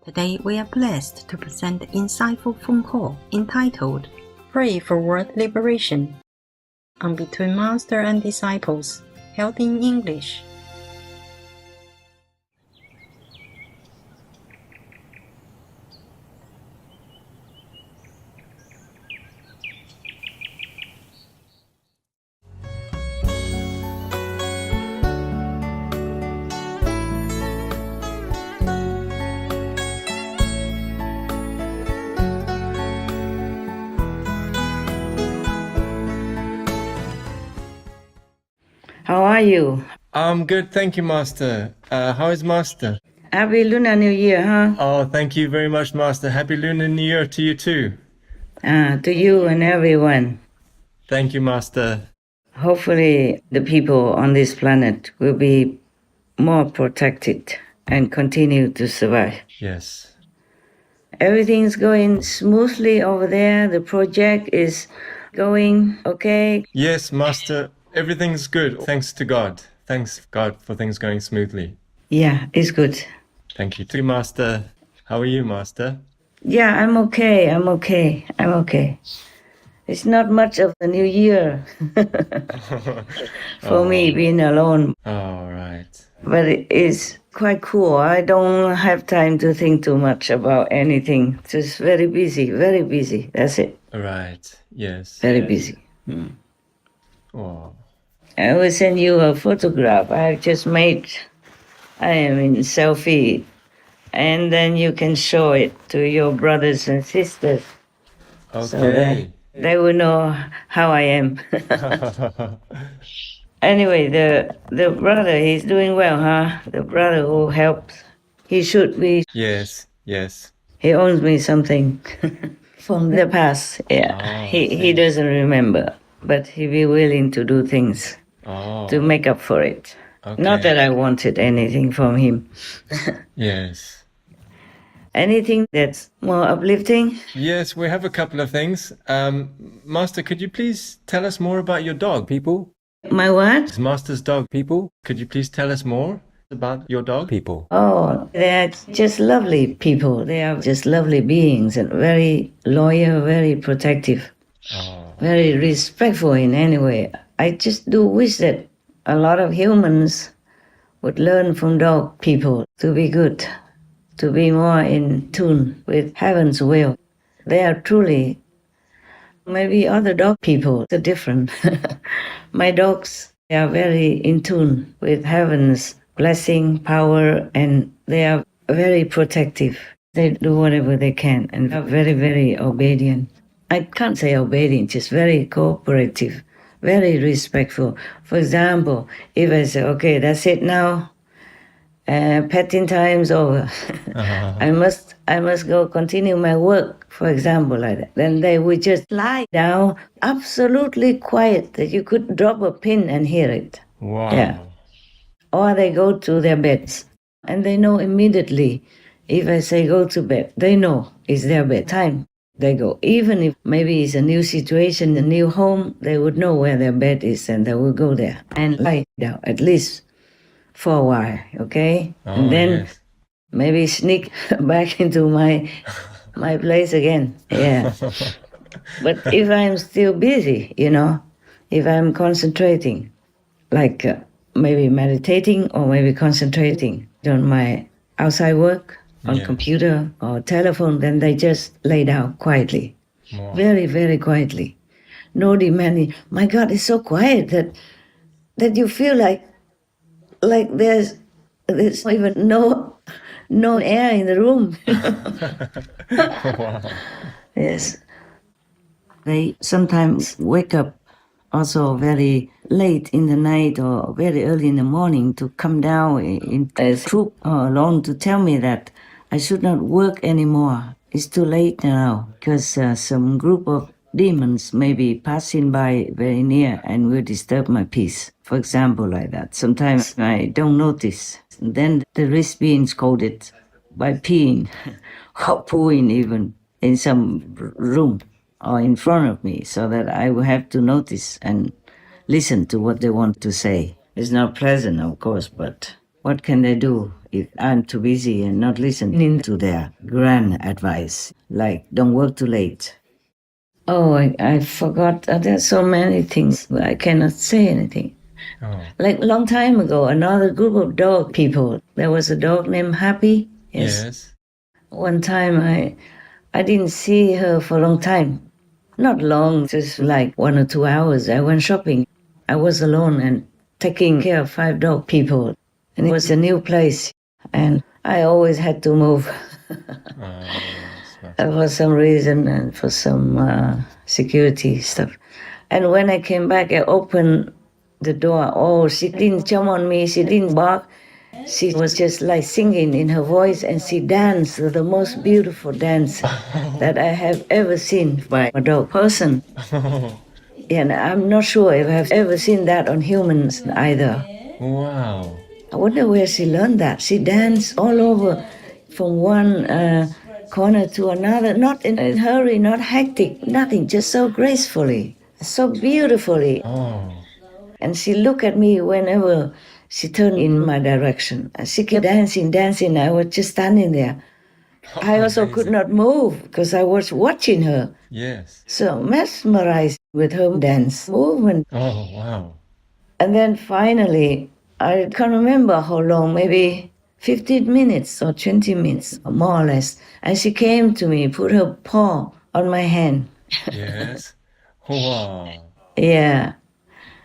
Today we are blessed to present an insightful phone call entitled Pray for World Liberation on Between Master and Disciples, held in English. How are you? I'm good, thank you, Master. How is Master? Happy Lunar New Year, huh? Oh, thank you very much, Master. Happy Lunar New Year to you too. To you and everyone. Thank you, Master. Hopefully the people on this planet will be more protected and continue to survive. Yes. Everything's going smoothly over there. The project is going okay. Yes, Master. Everything's good. Thanks to God. Thanks, God, for things going smoothly. Yeah, it's good. Thank you too, Master. How are you, Master? Yeah, I'm okay. It's not much of a new year for me being alone. All right. But it is quite cool. I don't have time to think too much about anything. Just very busy. That's it. All right. Yes. Very busy. Oh. I will send you a photograph I just made. I am in selfie. And then you can show it to your brothers and sisters. Okay. So that they will know how I am. Anyway, the brother, he's doing well, huh? The brother who helps. He should be. Yes. He owes me something from the past. Yeah, Oh, he doesn't remember, but he be willing to do things to make up for it. Okay. Not that I wanted anything from him. Yes. Anything that's more uplifting? Yes, we have a couple of things. Master, could you please tell us more about your dog, people? My what? Master's dog, people. Could you please tell us more about your dog, people? Oh, they're just lovely people. They are just lovely beings and very loyal, very protective, very respectful in any way. I just do wish that a lot of humans would learn from dog people to be good, to be more in tune with heaven's will. They are truly, maybe other dog people are different. My dogs, they are very in tune with heaven's blessing, power, and they are very protective. They do whatever they can and are very, very obedient. I can't say obedient, just very cooperative, very respectful. For example, if I say, okay, that's it now, petting time's over. I must go continue my work, for example, like that. Then they would just lie down, absolutely quiet, that you could drop a pin and hear it. Wow. Yeah. Or they go to their beds, and they know immediately. If I say go to bed, they know it's their bedtime. They go. Even if maybe it's a new situation, a new home, they would know where their bed is, and they will go there and lie down, at least for a while, okay? And then maybe sneak back into my place again. Yeah. But if I'm still busy, if I'm concentrating, like maybe meditating or maybe concentrating on my outside work, on computer or telephone, then they just lay down quietly. Wow. Very, very quietly. No demanding. My God, it's so quiet that you feel like there's even no air in the room. Wow. Yes. They sometimes wake up also very late in the night or very early in the morning to come down in a troop or alone to tell me that I should not work anymore. It's too late now because some group of demons may be passing by very near and will disturb my peace. For example, like that. Sometimes I don't notice. Then the risk being scolded by peeing or pooing even in some room or in front of me, so that I will have to notice and listen to what they want to say. It's not pleasant, of course, but What can they do if I'm too busy and not listening to their grand advice, like don't work too late? Oh, I forgot. There's so many things, but I cannot say anything. Oh. Like a long time ago, another group of dog people, there was a dog named Happy. Yes. One time I didn't see her for a long time. Not long, just like 1 or 2 hours. I went shopping. I was alone and taking care of 5 dog people. And it was a new place. And I always had to move for some reason and for some security stuff. And when I came back, I opened the door. Oh, she didn't jump on me. She didn't bark. She was just like singing in her voice, and she danced the most beautiful dance that I have ever seen by a dog person. And I'm not sure if I've ever seen that on humans either. Wow. I wonder where she learned that. She danced all over from one corner to another, not in a hurry, not hectic, nothing, just so gracefully, so beautifully. Oh. And she looked at me whenever she turned in my direction. And she kept dancing, dancing. I was just standing there. I also could not move because I was watching her. Yes. So mesmerized with her dance movement. Oh, wow. And then finally, I can't remember how long, maybe 15 minutes or 20 minutes, more or less. And she came to me, put her paw on my hand. Yes. Wow. Yeah.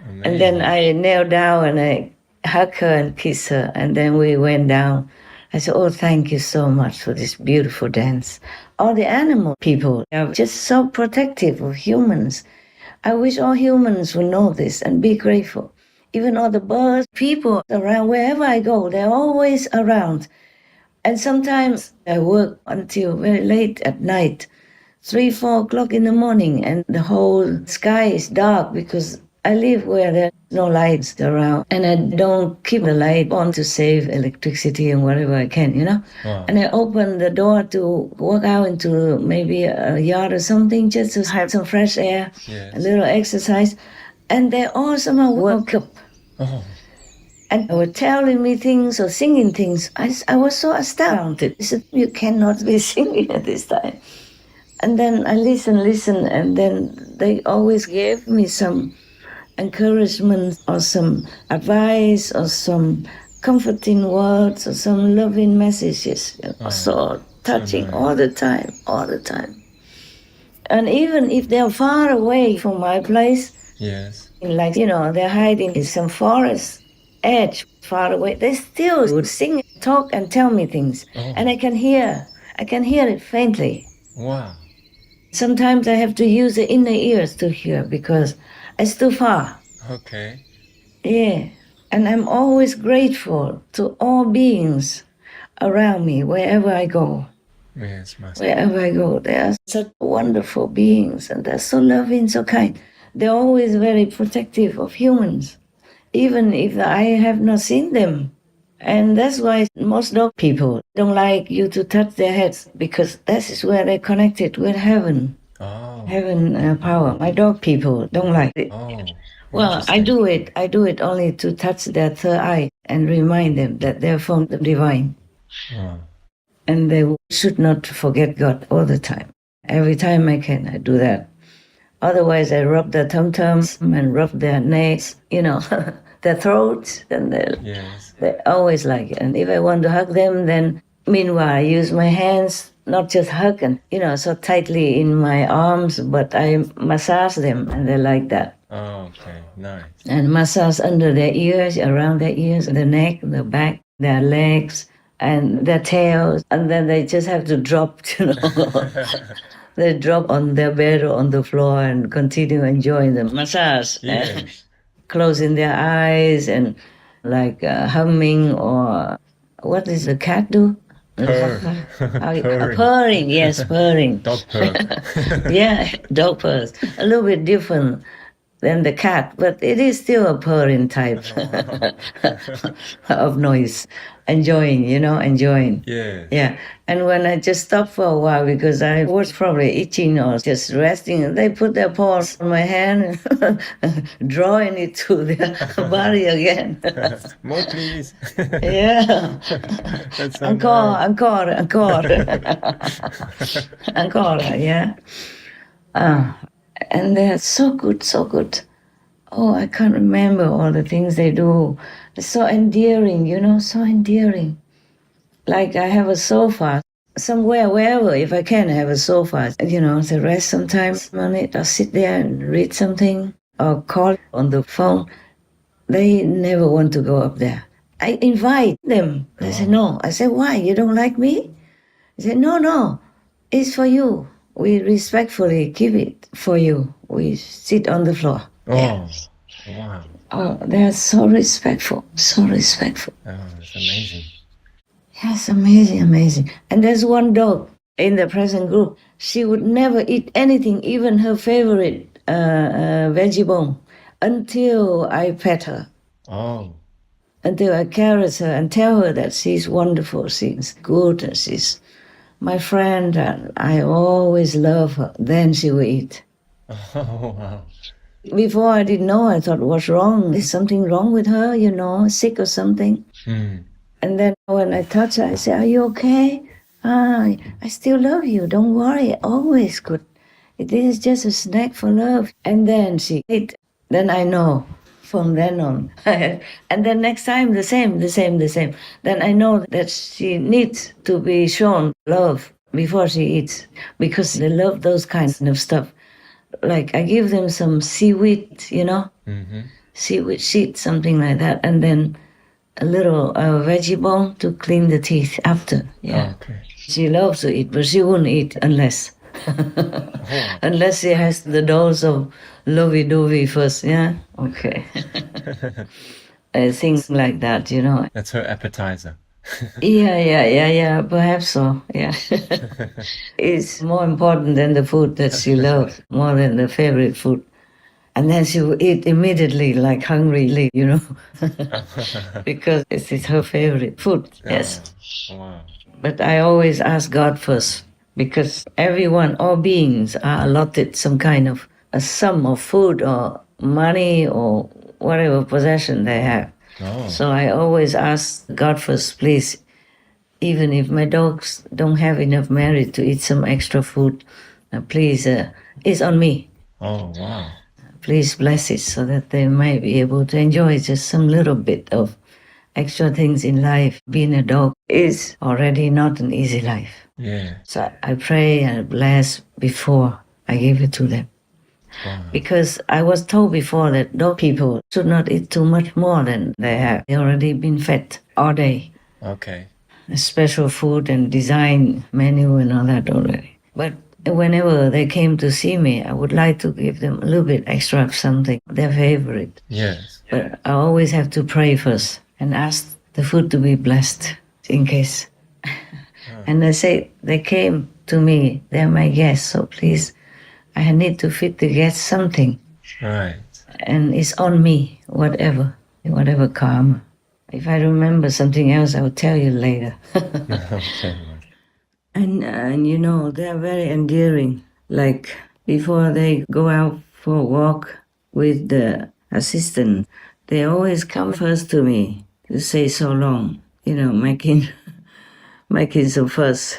Amazing. And then I knelt down and I hugged her and kissed her. And then we went down. I said, oh, thank you so much for this beautiful dance. All the animal people are just so protective of humans. I wish all humans would know this and be grateful. Even all the birds, people around, wherever I go, they're always around. And sometimes I work until very late at night, 3, 4 o'clock in the morning, and the whole sky is dark because I live where there's no lights around, and I don't keep the light on to save electricity and whatever I can, you know? Wow. And I open the door to walk out into maybe a yard or something just to have some fresh air, Yes. a little exercise. And they all somehow woke up. Oh. And they were telling me things or singing things. I was so astounded. I said, you cannot be singing at this time. And then I listen, and then they always gave me some encouragement or some advice or some comforting words or some loving messages. So touching all the time. And even if they're far away from my place, Yes. like, they're hiding in some forest edge far away, they still would sing, talk, and tell me things. Oh. And I can hear it faintly. Wow. Sometimes I have to use the inner ears to hear because it's too far. Okay. Yeah. And I'm always grateful to all beings around me, wherever I go. Yes, Master. Wherever I go, they are such wonderful beings, and they're so loving, so kind. They're always very protective of humans, even if I have not seen them. And that's why most dog people don't like you to touch their heads, because that is where they're connected with heaven. Oh. Heaven power. My dog people don't like it. Oh. Well, I do it only to touch their third eye and remind them that they're from the divine. Oh. And they should not forget God all the time. Every time I can, I do that. Otherwise, I rub their tum-tums and rub their necks, their throats, and they always like it. And if I want to hug them, then meanwhile, I use my hands, not just hug and, so tightly in my arms, but I massage them, and they like that. Oh, okay. Nice. And massage under their ears, around their ears, the neck, the back, their legs, and their tails. And then they just have to drop, They drop on their bed or on the floor and continue enjoying the massage. Yes. Closing their eyes and like humming, or what does the cat do? Purr. Purring, yes, purring. Dog purr. Yeah, dog purrs. A little bit different. than the cat, but it is still a purring type of noise. Enjoying. Yeah. Yeah. And when I just stopped for a while because I was probably itching or just resting, they put their paws on my hand, drawing it to their body again. More, please. Yeah. That's so Encore, nice. encore, encore. Encore, yeah. And they're so good, so good. Oh, I can't remember all the things they do. They're so endearing, so endearing. Like I have a sofa somewhere, wherever, if I can have a sofa, to rest sometimes on it, I'll sit there and read something or call on the phone. They never want to go up there. I invite them. They say, no. I say, why? You don't like me? They say, no, it's for you. We respectfully give it for you. We sit on the floor. Oh, Yeah. wow. Oh, they're so respectful, so respectful. Oh, that's amazing. Yes, amazing. And there's one dog in the present group. She would never eat anything, even her favorite veggie bone, until I pet her, Oh, until I caress her and tell her that she's wonderful, she's good, and she's my friend, and I always love her. Then she will eat. oh, wow. Before I didn't know, I thought, what's wrong? Is something wrong with her, sick or something? Hmm. And then when I touch her, I say, are you okay? I still love you. Don't worry. Always good. It is just a snack for love. And then she ate. Then I know from then on. And then next time, the same. Then I know that she needs to be shown love before she eats because they love those kinds of stuff. Like I give them some seaweed, Mm-hmm. seaweed sheet, something like that. And then a little veggie bone to clean the teeth after. Yeah. Oh, okay. She loves to eat, but she won't eat unless unless she has the dose of lovey-dovey first. Yeah. Okay. Things like that. That's her appetizer. Yeah. Perhaps so. Yeah. It's more important than the food that she loves, more than the favorite food. And then she will eat immediately, like hungrily, because it is her favorite food. Yes. Oh, wow. But I always ask God first, because everyone, all beings are allotted some kind of a sum of food or money or whatever possession they have. Oh. So I always ask God first, please, even if my dogs don't have enough merit to eat some extra food, please, it's on me. Oh, wow. Please bless it so that they might be able to enjoy just some little bit of extra things in life. Being a dog is already not an easy life. Yeah. So I pray and bless before I give it to them. Wow. Because I was told before that dog people should not eat too much more than they have. They already been fed all day. Okay. Special food and design menu and all that already. But whenever they came to see me, I would like to give them a little bit extra of something, their favorite. Yes. But I always have to pray first and ask the food to be blessed in case. And I say, they came to me, they're my guests, so please, I need to feed the guests something. Right. And it's on me, whatever karma. If I remember something else, I will tell you later. Okay. And they're very endearing. Like before they go out for a walk with the assistant, they always come first to me to say so long, making some fuss,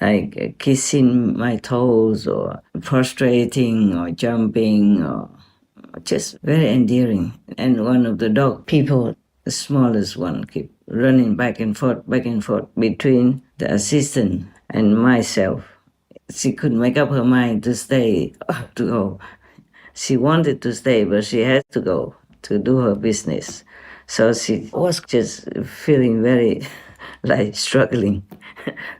like kissing my toes or prostrating or jumping or just very endearing. And one of the dog people, the smallest one, keep running back and forth between the assistant and myself. She couldn't make up her mind to stay, to go. She wanted to stay, but she had to go to do her business. So she was just feeling very like struggling.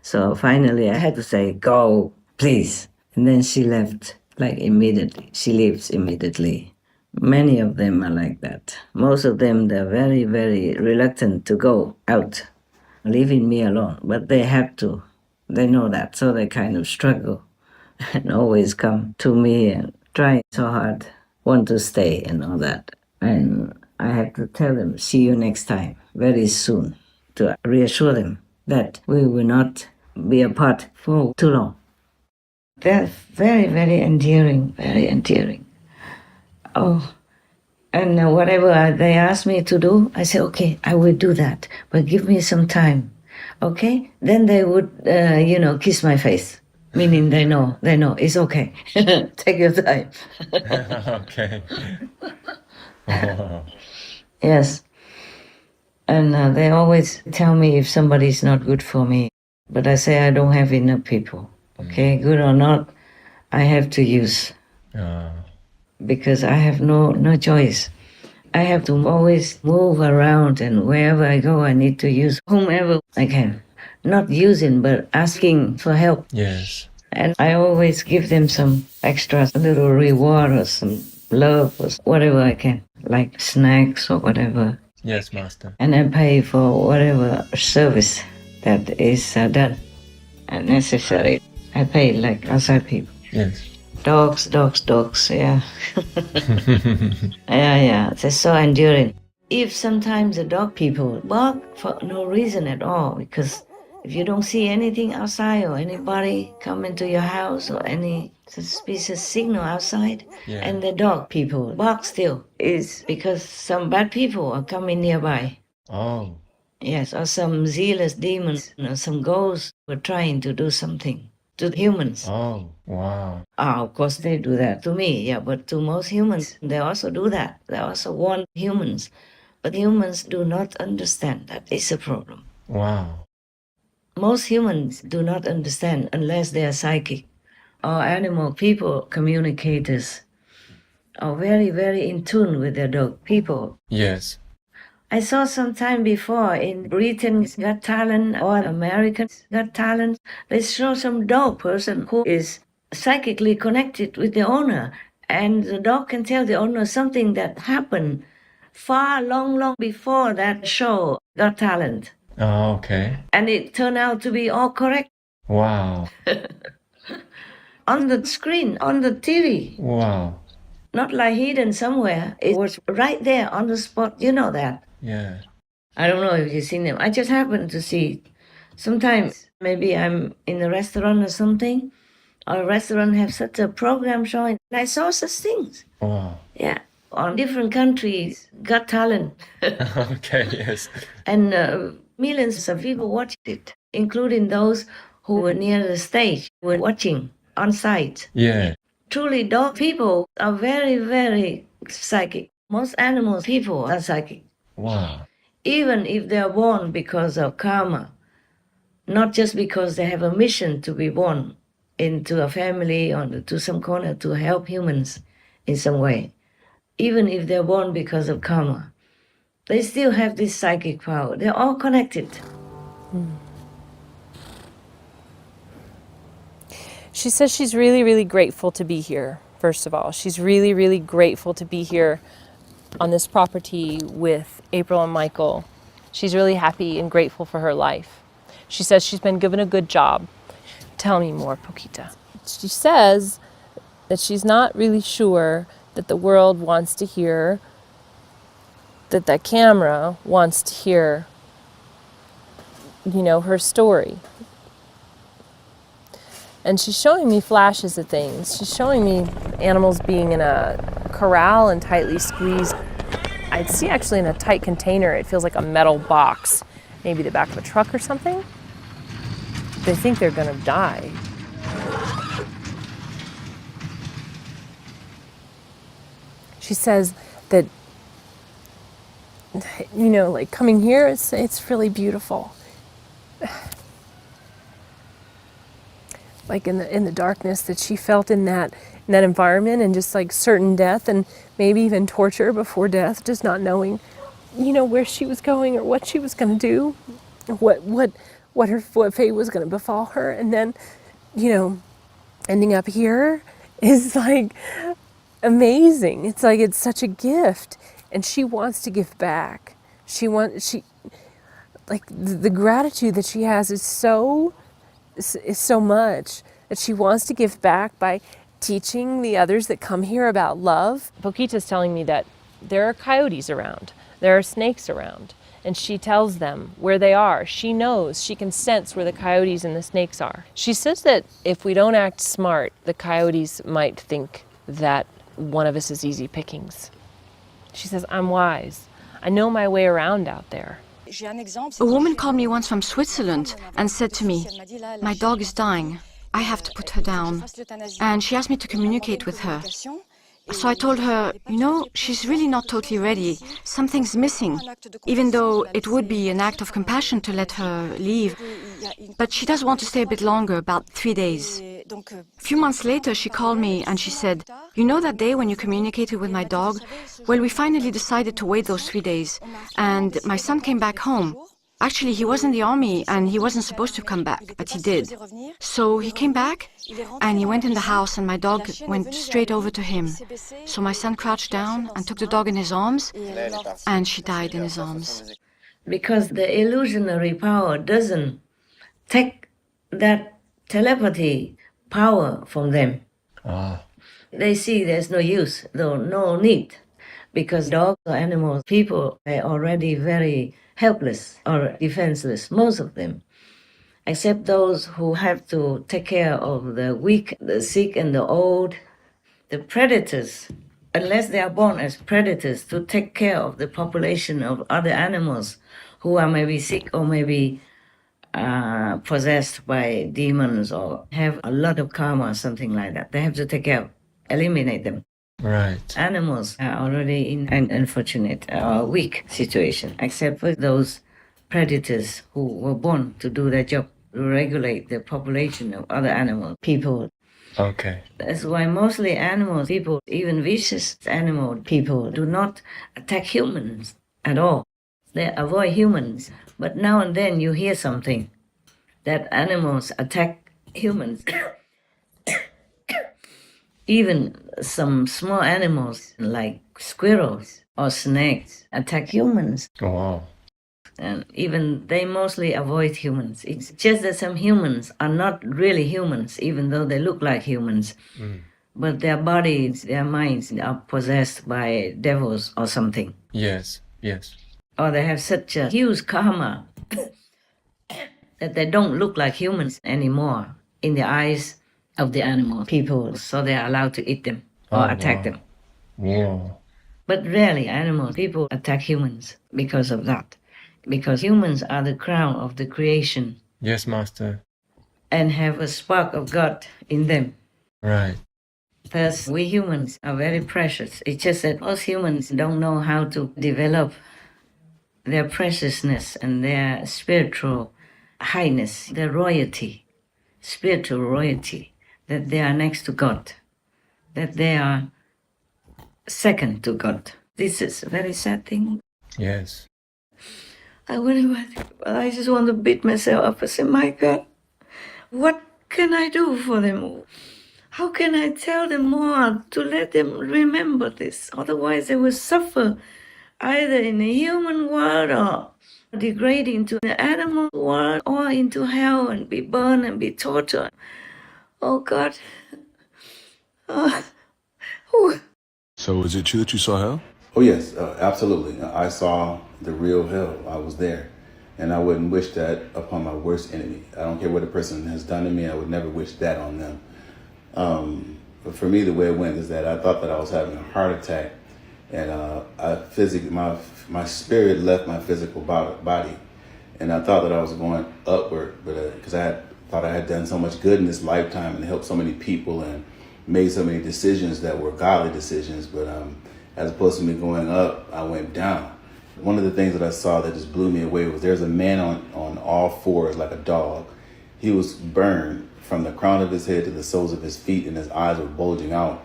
So finally I had to say, go, please. And then she left like immediately. She leaves immediately. Many of them are like that. Most of them, they're very, very reluctant to go out, leaving me alone. But they have to. They know that, so they kind of struggle and always come to me and try so hard want to stay and all that. And I have to tell them, see you next time, very soon, to reassure them that we will not be apart for too long. They're very, very endearing, very endearing. Oh, and whatever they ask me to do, I say, okay, I will do that, but give me some time, okay? Then they would, kiss my face, meaning they know, it's okay. Take your time. Okay. Oh. Yes. And they always tell me if somebody's not good for me. But I say I don't have enough people. Okay, good or not, I have to use. Because I have no choice. I have to always move around, and wherever I go, I need to use whomever I can. Not using, but asking for help. Yes. And I always give them some extra little reward or some love or whatever I can, like snacks or whatever. Yes, Master. And I pay for whatever service that is done and necessary. I pay like outside people. Yes. Dogs, yeah. Yeah, they're so enduring. If sometimes the dog people bark for no reason at all, because if you don't see anything outside or anybody come into your house or any suspicious signal outside, and the dog people bark still, is because some bad people are coming nearby. Oh. Yes, or some zealous demons or some ghosts were trying to do something to humans. Oh, wow. Of course they do that to me, yeah, but to most humans, they also do that. They also warn humans. But humans do not understand that it's a problem. Wow. Most humans do not understand unless they are psychic. Or animal people, communicators, are very, very in tune with their dog people. Yes. I saw some time before in Britain's Got Talent or American's Got Talent, they show some dog person who is psychically connected with the owner, and the dog can tell the owner something that happened far long before that show Got Talent. Oh, okay. And it turned out to be all correct. Wow. On the screen, on the TV. Wow. Not like hidden somewhere. It was right there on the spot. You know that. Yeah. I don't know if you've seen them. I just happened to see it. Sometimes maybe I'm in a restaurant or something, or a restaurant have such a program showing. I saw such things. Wow. Yeah. On different countries, Got Talent. Okay, yes. And millions of people watched it, including those who were near the stage, were watching on site. Yeah. Truly, dog people are very, very psychic. Most animals people are psychic. Wow. Even if they are born because of karma, not just because they have a mission to be born into a family or to some corner to help humans in some way. Even if they're born because of karma, they still have this psychic power. They're all connected. She says she's really, really grateful to be here, first of all. She's really, really grateful to be here on this property with April and Michael. She's really happy and grateful for her life. She says she's been given a good job. Tell me more, Poquita. She says that she's not really sure that the world wants to hear, that the camera wants to hear, her story. And she's showing me flashes of things. She's showing me animals being in a corral and tightly squeezed. I'd see actually in a tight container, it feels like a metal box, maybe the back of a truck or something. They think they're gonna die. She says that, like coming here, it's really beautiful. Like in the darkness that she felt in that environment, and just like certain death and maybe even torture before death, just not knowing, where she was going or what she was going to do, what fate was going to befall her, and then, ending up here is like amazing. It's like it's such a gift, and she wants to give back. The gratitude that she has is so much that she wants to give back by teaching the others that come here about love. Poquita's telling me that there are coyotes around, there are snakes around, and she tells them where they are. She knows, she can sense where the coyotes and the snakes are. She says that if we don't act smart, the coyotes might think that one of us is easy pickings. She says, I'm wise. I know my way around out there. A woman called me once from Switzerland and said to me, my dog is dying. I have to put her down. And she asked me to communicate with her. So I told her, you know, she's really not totally ready. Something's missing, even though it would be an act of compassion to let her leave. But she does want to stay a bit longer, about 3 days. A few months later, she called me and she said, you know that day when you communicated with my dog? Well, we finally decided to wait those 3 days. And my son came back home. Actually, he was in the army and he wasn't supposed to come back, but he did. So he came back and he went in the house and my dog went straight over to him. So my son crouched down and took the dog in his arms and she died in his arms. Because the illusionary power doesn't take that telepathy power from them. They see there's no use, though no need. Because dogs or animals, people, they're already very helpless or defenseless, most of them, except those who have to take care of the weak, the sick, and the old. The predators, unless they are born as predators to take care of the population of other animals who are maybe sick or maybe possessed by demons or have a lot of karma or something like that, they have to take care of, eliminate them. Right. Animals are already in an unfortunate or weak situation, except for those predators who were born to do their job, to regulate the population of other animal people. Okay. That's why mostly animal people, even vicious animal people, do not attack humans at all. They avoid humans. But now and then you hear something that animals attack humans. Even some small animals like squirrels or snakes attack humans. Oh, wow. And even they mostly avoid humans. It's just that some humans are not really humans, even though they look like humans. But their bodies, their minds are possessed by devils or something. Yes, yes. Or they have such a huge karma that they don't look like humans anymore in the eyes of the animal people, so they are allowed to eat them or attack them. Wow. But rarely animal people attack humans because of that. Because humans are the crown of the creation. Yes, Master. And have a spark of God in them. Right. Thus, we humans are very precious. It's just that most humans don't know how to develop their preciousness and their spiritual highness, their royalty, spiritual royalty. That they are next to God, that they are second to God. This is a very sad thing. Yes. I just want to beat myself up and say, my God, what can I do for them? How can I tell them more to let them remember this? Otherwise they will suffer either in the human world or degrade into the animal world or into hell and be burned and be tortured. Oh, God. So is it true that you saw hell? Oh, yes, absolutely. I saw the real hell. I was there. And I wouldn't wish that upon my worst enemy. I don't care what a person has done to me. I would never wish that on them. But for me, the way it went is that I thought that I was having a heart attack. And my spirit left my physical body. And I thought that I was going upward, but because I thought I had done so much good in this lifetime and helped so many people and made so many decisions that were godly decisions. But as opposed to me going up, I went down. One of the things that I saw that just blew me away was there's a man on all fours like a dog. He was burned from the crown of his head to the soles of his feet, and his eyes were bulging out.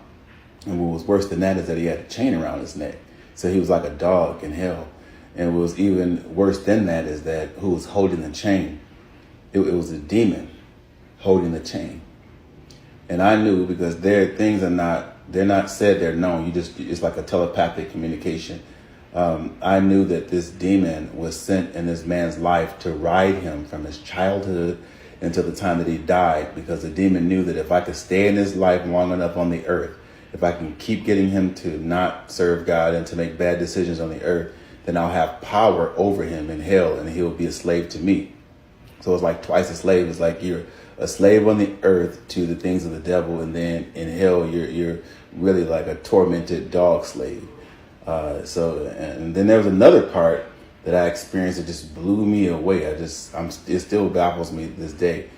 And what was worse than that is that he had a chain around his neck. So he was like a dog in hell. And what was even worse than that is that who was holding the chain? It was a demon holding the chain. And I knew, because they're not said, they're known. It's like a telepathic communication. I knew that this demon was sent in this man's life to ride him from his childhood until the time that he died, because the demon knew that if I could stay in his life long enough on the earth, if I can keep getting him to not serve God and to make bad decisions on the earth, then I'll have power over him in hell and he'll be a slave to me. So it's like twice a slave. It's like you're a slave on the earth to the things of the devil, and then in hell you're really like a tormented dog slave. And then there was another part that I experienced that just blew me away. It still baffles me to this day.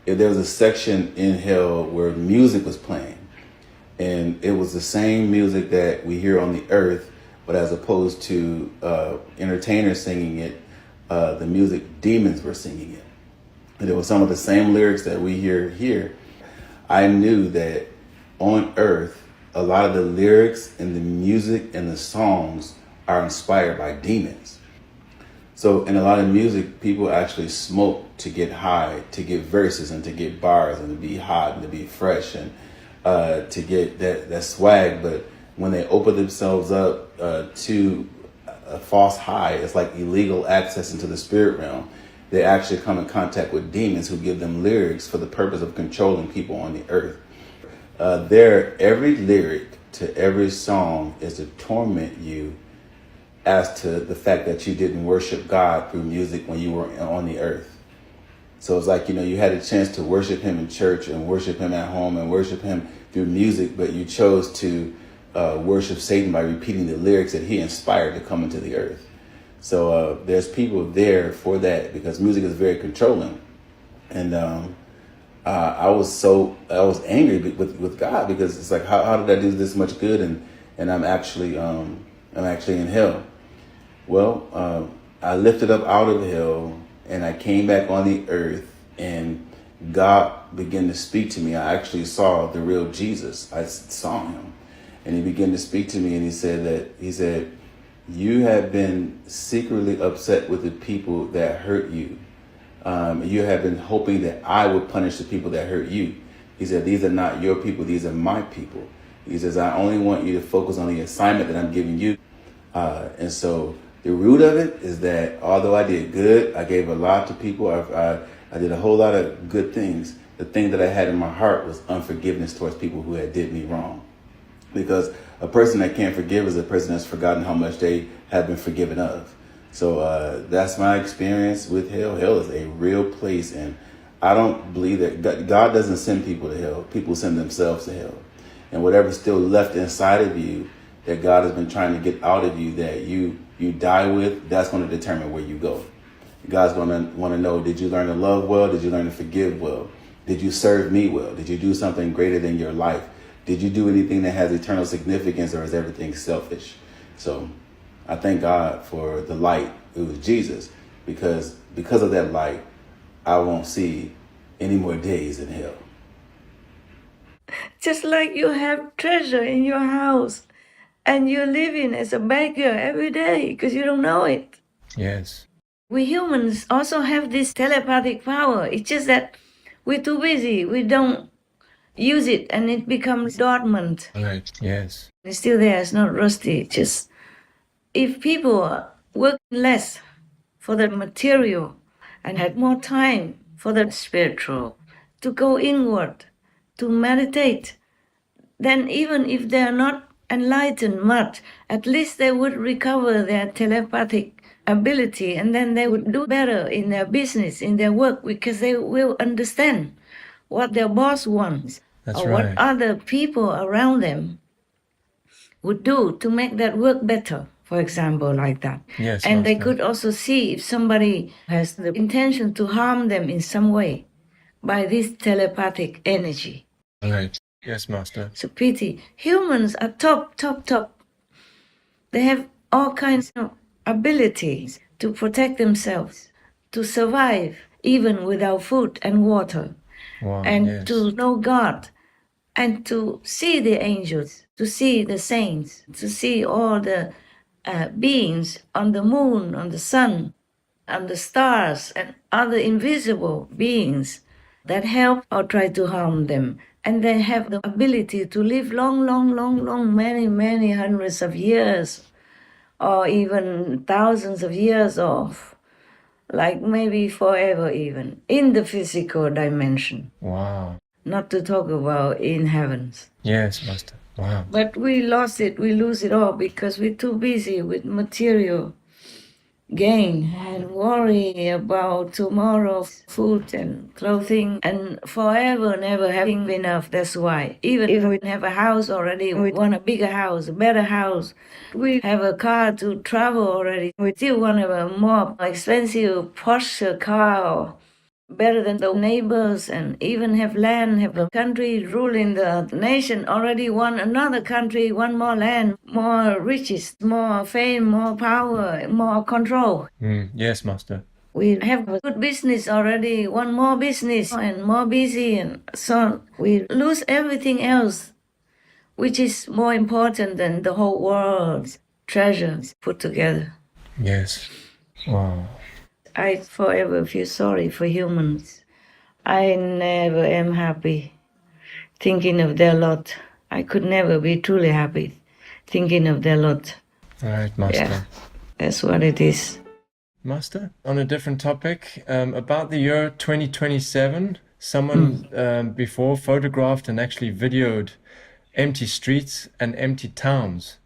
There was a section in hell where music was playing, and it was the same music that we hear on the earth, but as opposed to entertainers singing it, the music demons were singing it. And it was some of the same lyrics that we hear here. I knew that on earth, a lot of the lyrics and the music and the songs are inspired by demons. So in a lot of music, people actually smoke to get high, to get verses and to get bars and to be hot and to be fresh and to get that swag. But when they open themselves up to a false high, it's like illegal access into the spirit realm. They actually come in contact with demons who give them lyrics for the purpose of controlling people on the earth. Every lyric to every song is to torment you as to the fact that you didn't worship God through music when you were on the earth. So it's like, you had a chance to worship him in church and worship him at home and worship him through music, but you chose to worship Satan by repeating the lyrics that he inspired to come into the earth. So there's people there for that, because music is very controlling. And I was angry with God, because it's like, how did I do this much good and I'm actually in hell? Well, I lifted up out of hell and I came back on the earth, and God began to speak to me. I actually saw the real Jesus. I saw him, and he began to speak to me, and he said, you have been secretly upset with the people that hurt you. You have been hoping that I would punish the people that hurt you. He said, these are not your people, these are my people. He says, I only want you to focus on the assignment that I'm giving you. And so the root of it is that although I did good, I gave a lot to people, I did a whole lot of good things, the thing that I had in my heart was unforgiveness towards people who had did me wrong. Because a person that can't forgive is a person that's forgotten how much they have been forgiven of. So that's my experience with hell. Hell is a real place, and I don't believe that God doesn't send people to hell. People send themselves to hell. And whatever's still left inside of you that God has been trying to get out of you, that you die with, that's going to determine where you go. God's going to want to know, did you learn to love well? Did you learn to forgive well? Did you serve me well? Did you do something greater than your life? Did you do anything that has eternal significance, or is everything selfish? So I thank God for the light. It was Jesus, because of that light, I won't see any more days in hell. Just like you have treasure in your house and you're living as a beggar every day because you don't know it. Yes. We humans also have this telepathic power. It's just that we're too busy. We don't use it, and it becomes dormant. Right. Yes. It's still there. It's not rusty. Just if people work less for the material and had more time for the spiritual, to go inward, to meditate, then even if they're not enlightened much, at least they would recover their telepathic ability, and then they would do better in their business, in their work, because they will understand what their boss wants. That's or right. what other people around them would do to make that work better, for example, like that. Yes, and they Master. could also see if somebody has the intention to harm them in some way by this telepathic energy. Right. Yes, Master. So pity. Humans are top. They have all kinds of abilities to protect themselves, to survive even without food and water, Wow. and yes. to know God, and to see the angels, to see the saints, to see all the beings on the moon, on the sun, on the stars, and other invisible beings that help or try to harm them. And they have the ability to live long, many hundreds of years, or even thousands of years, of like maybe forever even, in the physical dimension. Wow. Not to talk about in heavens. Yes, Master. Wow. But we lost it, we lose it all because we're too busy with material gain and worry about tomorrow's food and clothing and forever never having enough. That's why even if we have a house already, we want a bigger house, a better house. We have a car to travel already. We still want to have a more expensive Porsche car or better than the neighbors, and even have land, have a country ruling the nation. Already want another country, one more land, more riches, more fame, more power, more control. Yes, Master. We have a good business already, one more business and more busy, and so we lose everything else, which is more important than the whole world's treasures put together. Yes. Wow. I forever feel sorry for humans. I never am happy thinking of their lot. I could never be truly happy thinking of their lot. Right, Master. Yeah, that's what it is. Master, on a different topic, about the year 2027, someone before photographed and actually videoed empty streets and empty towns.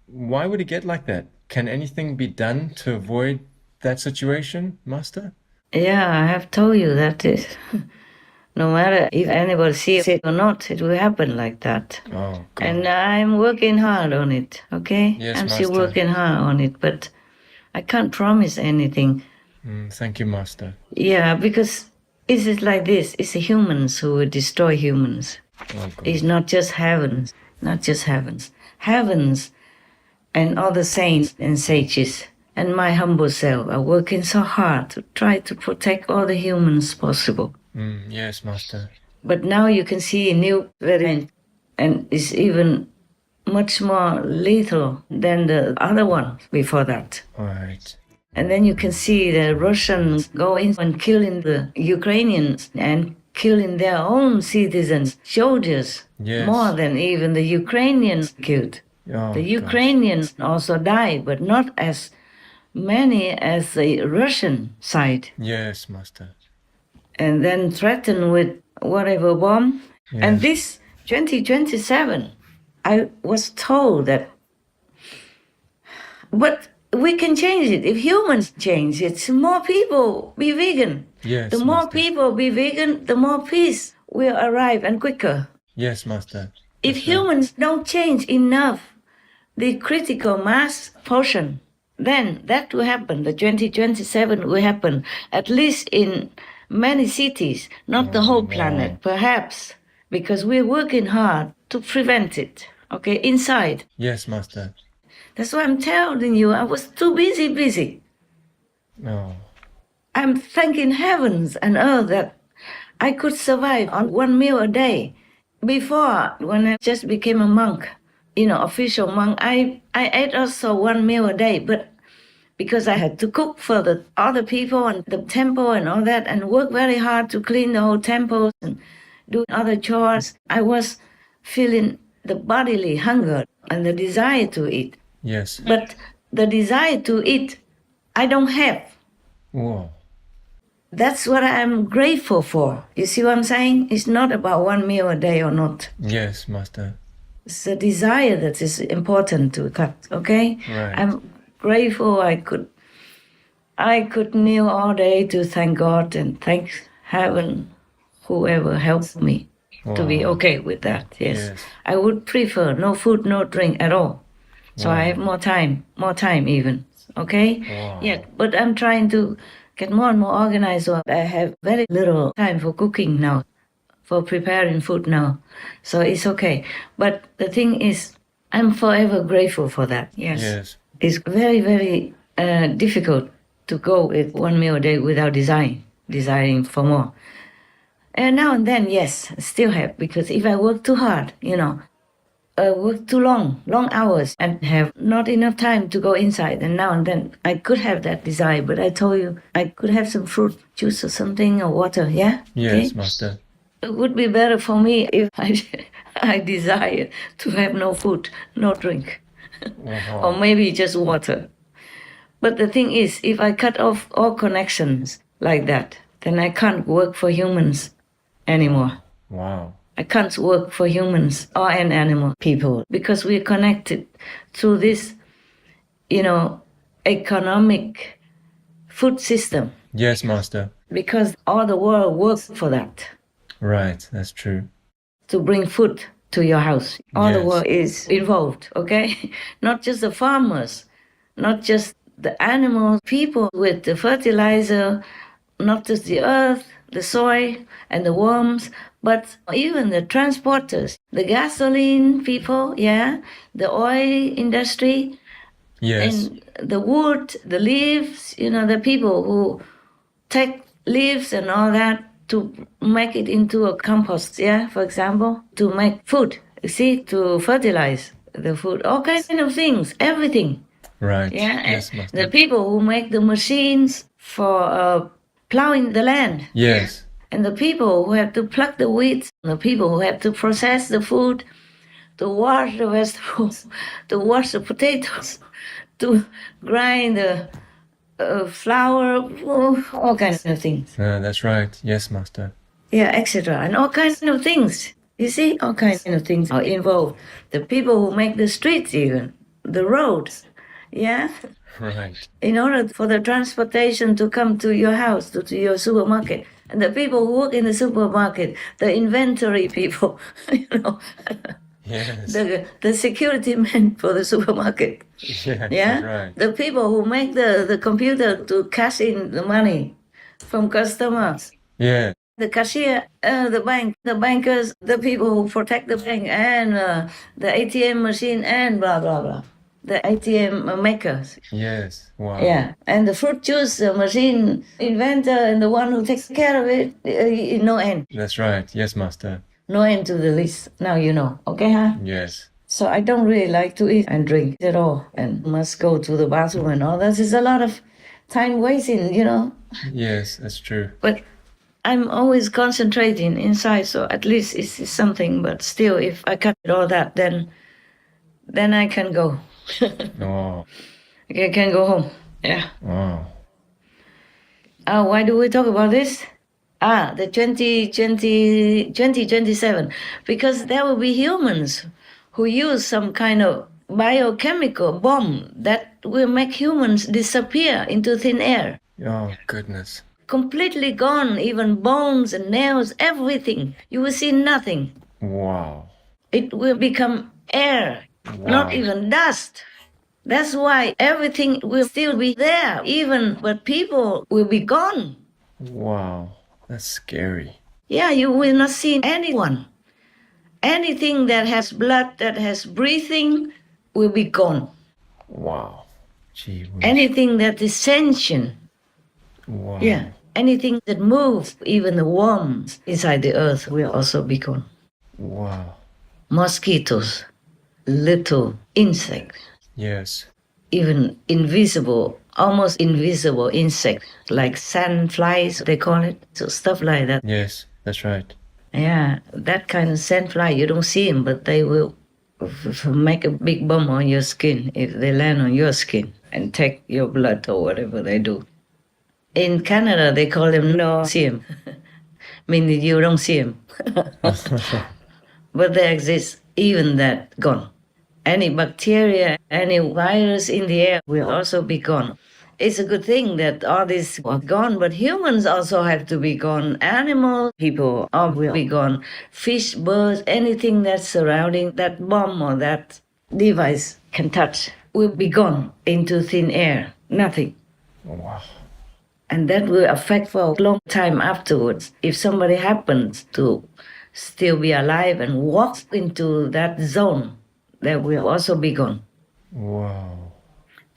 Why would it get like that? Can anything be done to avoid that situation, Master? Yeah, I have told you that is. No matter if anybody sees it or not, it will happen like that. Oh, God. And I'm working hard on it, okay? Yes, I'm still Master. working hard on it, but I can't promise anything. Thank you, Master. Yeah, because it's just like this. It's the humans who will destroy humans. Oh, God. It's not just heavens, not just heavens. Heavens and all the saints and sages and my humble self are working so hard to try to protect all the humans possible. Yes, Master. But now you can see a new variant, and it's even much more lethal than the other one before that. All right. And then you can see the Russians go in and killing the Ukrainians and killing their own citizens, soldiers, Yes. more than even the Ukrainians killed. Oh, The gosh. Ukrainians also died, but not as many as the Russian side. Yes, Master. And then threatened with whatever bomb. Yes. And this 2027, I was told that, but we can change it. If humans change it, more people be vegan. Yes, The more Master. people be vegan, the more peace will arrive and quicker. Yes, Master. If That's right. humans don't change enough the critical mass portion, then that will happen. The 2027 will happen, at least in many cities, not the whole planet, perhaps, because we're working hard to prevent it, okay, inside. Yes, Master. That's why I'm telling you, I was too busy. No. I'm thanking heavens and earth that I could survive on one meal a day. Before, when I just became a monk, official monk, I ate also one meal a day, but because I had to cook for the other people and the temple and all that, and work very hard to clean the whole temple and do other chores, I was feeling the bodily hunger and the desire to eat. Yes. But the desire to eat, I don't have. Whoa. That's what I'm grateful for. You see what I'm saying? It's not about one meal a day or not. Yes, Master. It's the desire that is important to cut, okay? Right. I'm grateful I could kneel all day to thank God and thank heaven, whoever helped me to be Wow. okay with that, yes. Yes. I would prefer no food, no drink at all. So I Wow. have more time even, okay? Wow. Yeah, but I'm trying to get more and more organized, so I have very little time for cooking now, for preparing food now. So it's okay. But the thing is, I'm forever grateful for that, yes. Yes. It's very, very difficult to go with one meal a day without desiring for more. And now and then, yes, I still have, because if I work too hard, work too long hours, and have not enough time to go inside, and now and then I could have that desire, but I told you I could have some fruit juice or something, or water, yeah? Yes, Okay? Master. It would be better for me if I desire to have no food, no drink. Wow. Or maybe just water. But the thing is, if I cut off all connections like that, then I can't work for humans anymore. Wow. I can't work for humans or an animal people because we're connected through this, economic food system. Yes, Master. Because all the world works for that. Right, that's true. To bring food to your house. All the Yes. world is involved, okay? Not just the farmers, not just the animals, people with the fertilizer, not just the earth, the soil, and the worms, but even the transporters, the gasoline people, the oil industry, Yes. and the wood, the leaves, the people who take leaves and all that to make it into a compost, for example, to make food, to fertilize the food, all kinds of things, everything. Right. Yeah, Yes, and Master. the people who make the machines for plowing the land. Yes. And the people who have to pluck the weeds, the people who have to process the food, to wash the vegetables, to wash the potatoes, to grind the flour, all kinds of things. That's right. Yes, Master. Yeah, etc. And all kinds of things. You see, all kinds of things are involved. The people who make the streets even, the roads, Right. in order for the transportation to come to your house, to your supermarket. And the people who work in the supermarket, the inventory people, Yes. the security men for the supermarket. Yes, Yeah, that's right. the people who make the computer to cash in the money from customers. Yeah. The cashier, the bank, the bankers, the people who protect the bank, and the ATM machine, and blah blah blah. The ATM makers. Yes. Wow. Yeah, and the fruit juice machine inventor and the one who takes care of it, no end. That's right. Yes, Master. No end to the list. Now you know, okay, huh? Yes. So I don't really like to eat and drink at all, and must go to the bathroom and all that. There's a lot of time wasting, Yes, that's true. But I'm always concentrating inside, so at least it's something. But still, if I cut all that, then I can go. Oh. I can go home. Yeah. Wow. Why do we talk about this? The 2027. Because there will be humans who use some kind of biochemical bomb that will make humans disappear into thin air. Oh, goodness. Completely gone, even bones and nails, everything. You will see nothing. Wow. It will become air, not even dust. That's why everything will still be there, but people will be gone. Wow. That's scary. Yeah, you will not see anyone. Anything that has blood, that has breathing, will be gone. Wow. Gee whiz. Anything that is sentient, Wow. anything that moves, even the worms inside the earth, will also be gone. Wow. Mosquitoes, little insects, Yes. even invisible, almost invisible insects, like sandflies, they call it, so stuff like that. Yes, that's right. Yeah, that kind of sandfly, you don't see them, but they will make a big bump on your skin if they land on your skin and take your blood or whatever they do. In Canada, they call them no-see-em, meaning you don't see them. But they exist, even that, gone. Any bacteria, any virus in the air will also be gone. It's a good thing that all these are gone, but humans also have to be gone. Animals, people all will be gone. Fish, birds, anything that's surrounding that bomb or that device can touch will be gone into thin air. Nothing. Wow. And that will affect for a long time afterwards. If somebody happens to still be alive and walk into that zone, that will also be gone. Wow.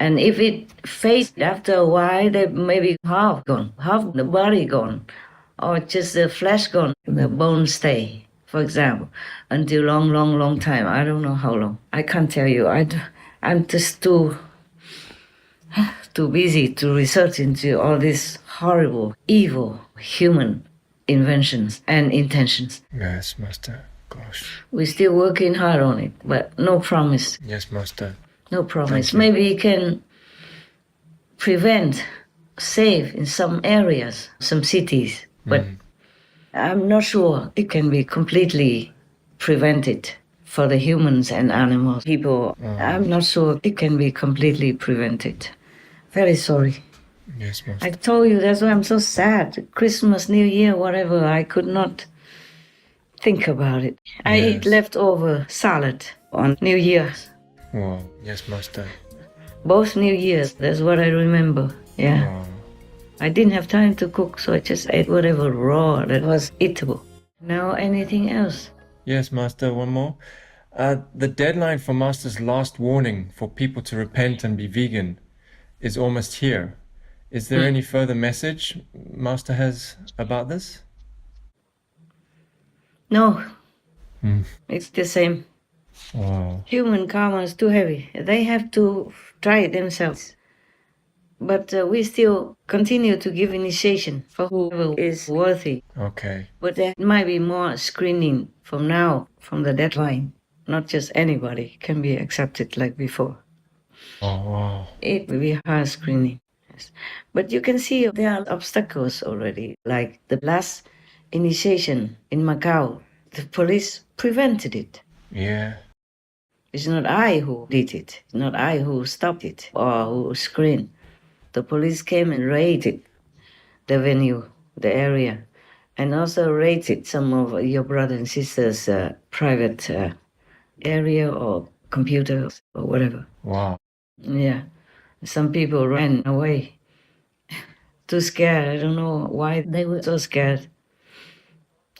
And if it fades after a while, they may be half gone, half the body gone, or just the flesh gone, the bones stay, for example, until long time. I don't know how long. I can't tell you. I'm just too busy to research into all these horrible, evil human inventions and intentions. Yes, Master. Gosh. We're still working hard on it, but no promise. Yes, Master. No promise. Thank you. Maybe you can prevent, save in some areas, some cities, but I'm not sure it can be completely prevented for the humans and animals, people. I'm not sure it can be completely prevented. Very sorry. Yes, I Master. told you, that's why I'm so sad. Christmas, New Year, whatever, I could not think about it. I eat Yes. leftover salad on New Year's. Wow. Yes, Master. Both New Years, that's what I remember. Yeah. Wow. I didn't have time to cook, so I just ate whatever raw that was eatable. Now anything else? Yes, Master, one more. The deadline for Master's last warning for people to repent and be vegan is almost here. Is there any further message Master has about this? No. It's the same. Wow. Human karma is too heavy. They have to try it themselves. But we still continue to give initiation for whoever is worthy. Okay. But there might be more screening from now, from the deadline. Not just anybody can be accepted like before. Oh, wow. It will be hard screening. Yes. But you can see there are obstacles already, like the last initiation in Macau. The police prevented it. Yeah. It's not I who did it. It's not I who stopped it or who screened. The police came and raided the venue, the area, and also raided some of your brother and sister's private area or computers or whatever. Wow. Yeah. Some people ran away. Too scared. I don't know why they were so scared.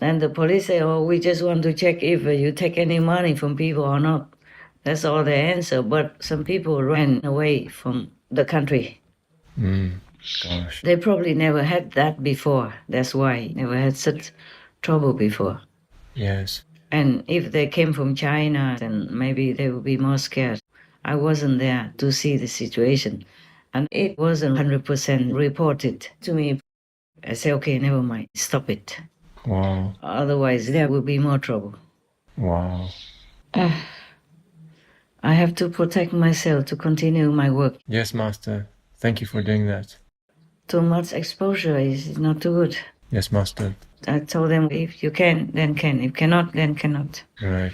And the police say, oh, we just want to check if you take any money from people or not. That's all the answer. But some people ran away from the country. Gosh. They probably never had that before. That's why never had such trouble before. Yes. And if they came from China, then maybe they would be more scared. I wasn't there to see the situation. And it wasn't 100% reported to me. I say, okay, never mind, stop it. Wow. Otherwise, there will be more trouble. Wow. I have to protect myself to continue my work. Yes, Master. Thank you for doing that. Too much exposure is not too good. Yes, Master. I told them, if you can, then can. If cannot, then cannot. Right.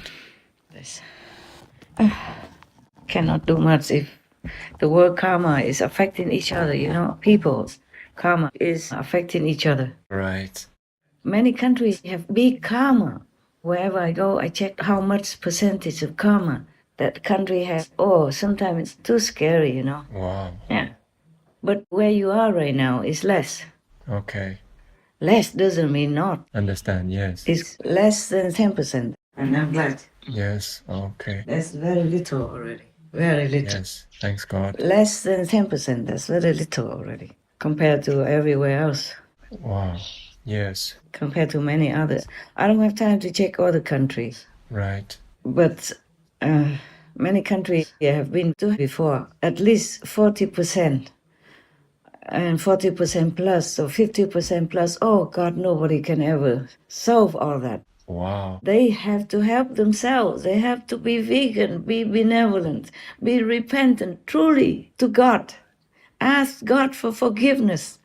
This. Cannot do much if the world karma is affecting each other, you know. People's karma is affecting each other. Right. Many countries have big karma. Wherever I go, I check how much percentage of karma that country has. Oh, sometimes it's too scary, you know. Wow. Yeah. But where you are right now is less. Okay. Less doesn't mean not. Understand, yes. It's less than 10%. And I'm glad. Yes, okay. That's very little already. Very little. Yes, thanks God. Less than 10%. That's very little already. Compared to everywhere else. Wow. Yes. Compared to many others. I don't have time to check other countries. Right. But many countries have been to before. At least 40%. And 40% plus, or 50% plus. Oh God, nobody can ever solve all that. Wow. They have to help themselves. They have to be vegan, be benevolent, be repentant truly to God. Ask God for forgiveness,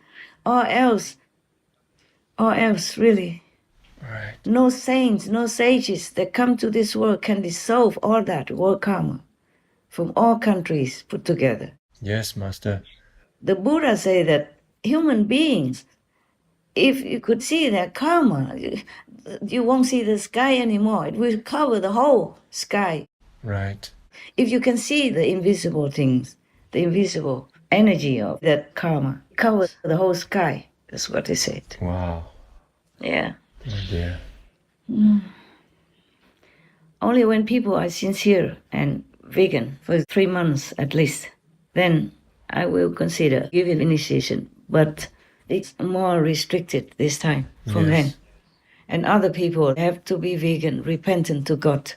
or else really. Right. No saints, no sages that come to this world can dissolve all that world karma from all countries put together. Yes, Master. The Buddha say that human beings, if you could see their karma, you won't see the sky anymore. It will cover the whole sky. Right. If you can see the invisible things, the invisible energy of that karma covers the whole sky. That's what they said. Wow. Yeah. Oh dear. Only when people are sincere and vegan for 3 months at least, then I will consider giving initiation. But it's more restricted this time from Yes. then. And other people have to be vegan, repentant to God,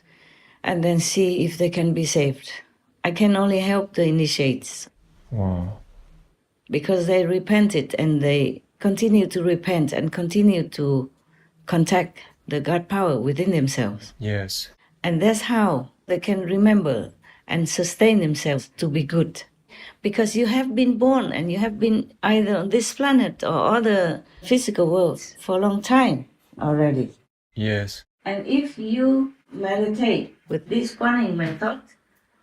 and then see if they can be saved. I can only help the initiates Wow. because they repented and they continue to repent and continue to contact the God power within themselves. Yes. And that's how they can remember and sustain themselves to be good. Because you have been born and you have been either on this planet or other physical worlds for a long time already. Yes. And if you meditate with this Guanyin method,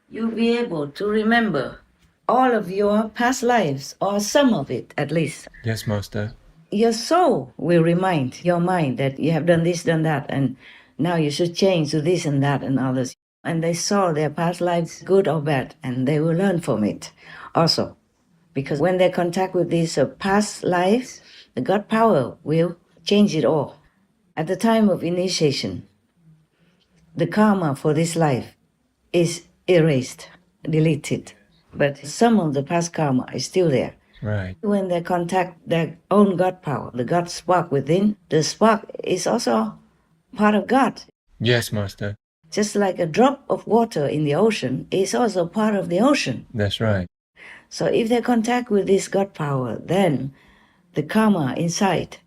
you'll be able to remember all of your past lives, or some of it at least. Yes, Master. Your soul will remind your mind that you have done this, done that, and now you should change to this and that and others. And they saw their past lives, good or bad, and they will learn from it also. Because when they contact with these past lives, the God power will change it all. At the time of initiation, the karma for this life is erased, deleted. But some of the past karma is still there. Right. When they contact their own God power, the God spark within, the spark is also part of God. Yes, Master. Just like a drop of water in the ocean is also part of the ocean. That's right. So if they contact with this God power, then the karma inside,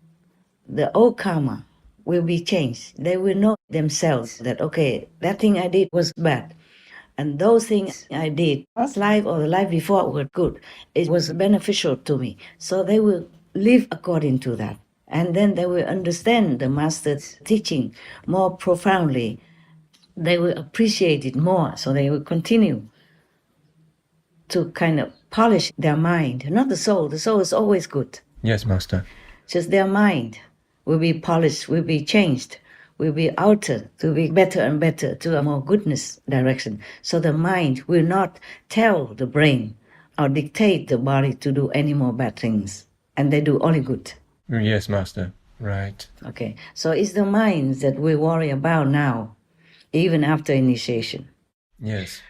the old karma, will be changed. They will know themselves that, okay, that thing I did was bad. And those things I did, last life or the life before, were good. It was beneficial to me. So they will live according to that. And then they will understand the Master's teaching more profoundly. They will appreciate it more. So they will continue to kind of polish their mind. Not the soul. The soul is always good. Yes, Master. Just their mind will be polished, will be changed, will be altered to be better and better to a more goodness direction. So the mind will not tell the brain or dictate the body to do any more bad things. And they do only good. Yes, Master. Right. Okay, so it's the minds that we worry about now, even after initiation. Yes.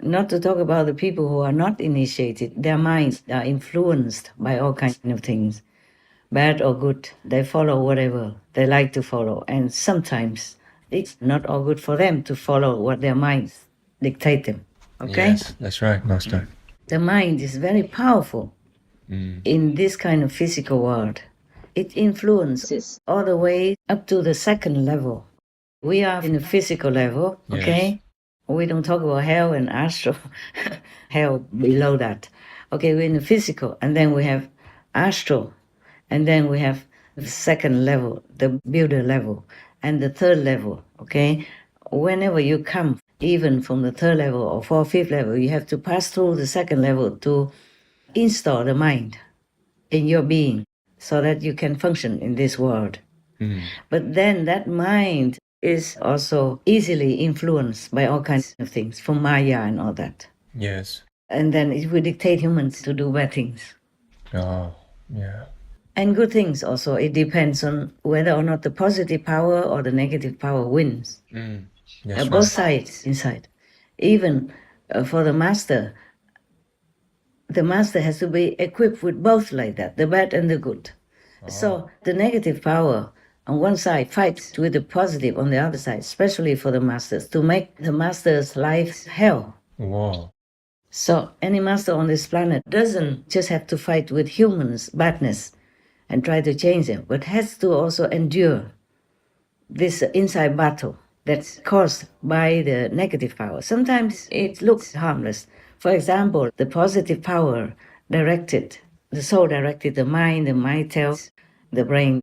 Not to talk about the people who are not initiated. Their minds are influenced by all kinds of things. Bad or good, they follow whatever they like to follow. And sometimes it's not all good for them to follow what their minds dictate them. Okay? Yes, that's right, Master. The mind is very powerful in this kind of physical world. It influences all the way up to the second level. We are in the physical level, okay? Yes. We don't talk about hell and astral, hell below that. Okay, we're in the physical, and then we have astral. And then we have the second level, the builder level, and the third level, okay? Whenever you come, even from the third level or fourth, fifth level, you have to pass through the second level to install the mind in your being so that you can function in this world. But then that mind is also easily influenced by all kinds of things, from Maya and all that. Yes. And then it will dictate humans to do bad things. Oh, yeah. And good things also. It depends on whether or not the positive power or the negative power wins. Yes, Both right. sides inside. Even for the master has to be equipped with both like that, the bad and the good. So the negative power on one side fights with the positive on the other side, especially for the masters, to make the master's life hell. Wow. So any master on this planet doesn't just have to fight with humans' badness and try to change them, but has to also endure this inside battle that's caused by the negative power. Sometimes it looks harmless. For example, the positive power directed, the soul directed the mind tells the brain,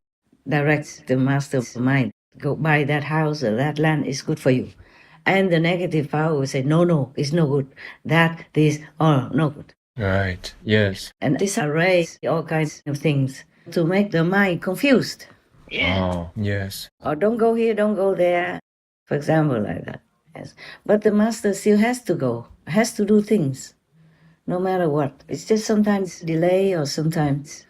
directs the master of the mind, go buy that house or that land is good for you. And the negative power will say, no, it's no good. That, this, or no good. Right. Yes. And this arrays all kinds of things to make the mind confused. Oh, yes. Or don't go here, don't go there. For example, like that. Yes. But the master still has to go, has to do things, no matter what. It's just sometimes delay or sometimes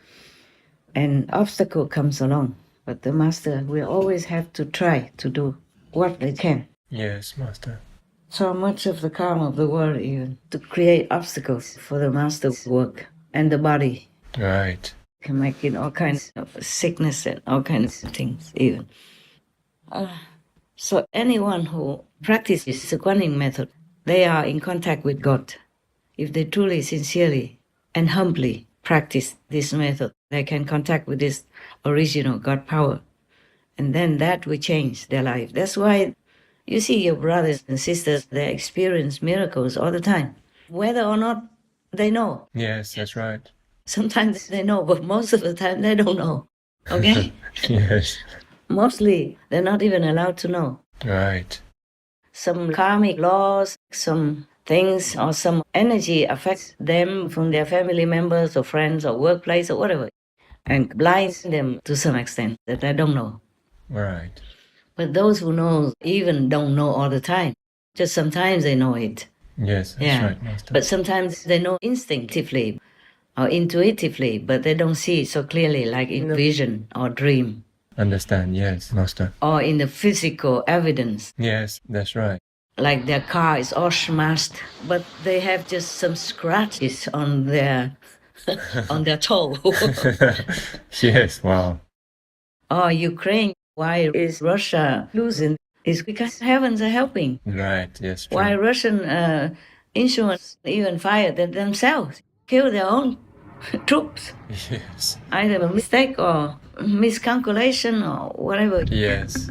an obstacle comes along. But the master will always have to try to do what they can. Yes, Master. So much of the karma of the world even to create obstacles for the master's work and the body. Right. Can make it all kinds of sickness and all kinds of things even. So anyone who practices the Guanyin method, they are in contact with God. If they truly, sincerely, and humbly practice this method, they can contact with this original God power. And then that will change their life. That's why you see your brothers and sisters, they experience miracles all the time. Whether or not they know. Yes, that's right. Sometimes they know, but most of the time they don't know. Okay? Yes. Mostly they're not even allowed to know. Right. Some karmic laws, some things or some energy affects them from their family members or friends or workplace or whatever, and blinds them to some extent that they don't know. Right. But those who know even don't know all the time. Just sometimes they know it. Yes, that's right, Master. But sometimes they know instinctively or intuitively, but they don't see it so clearly like in vision or dream. Understand, yes, Master. Or in the physical evidence. Yes, that's right. Like their car is all smashed, but they have just some scratches on their on their toe. Yes, wow. Or Ukraine, why is Russia losing? It's because heavens are helping. Right, yes, true. Why Russian insurance even fired themselves, kill their own troops. Yes. Either a mistake or miscalculation or whatever. Yes.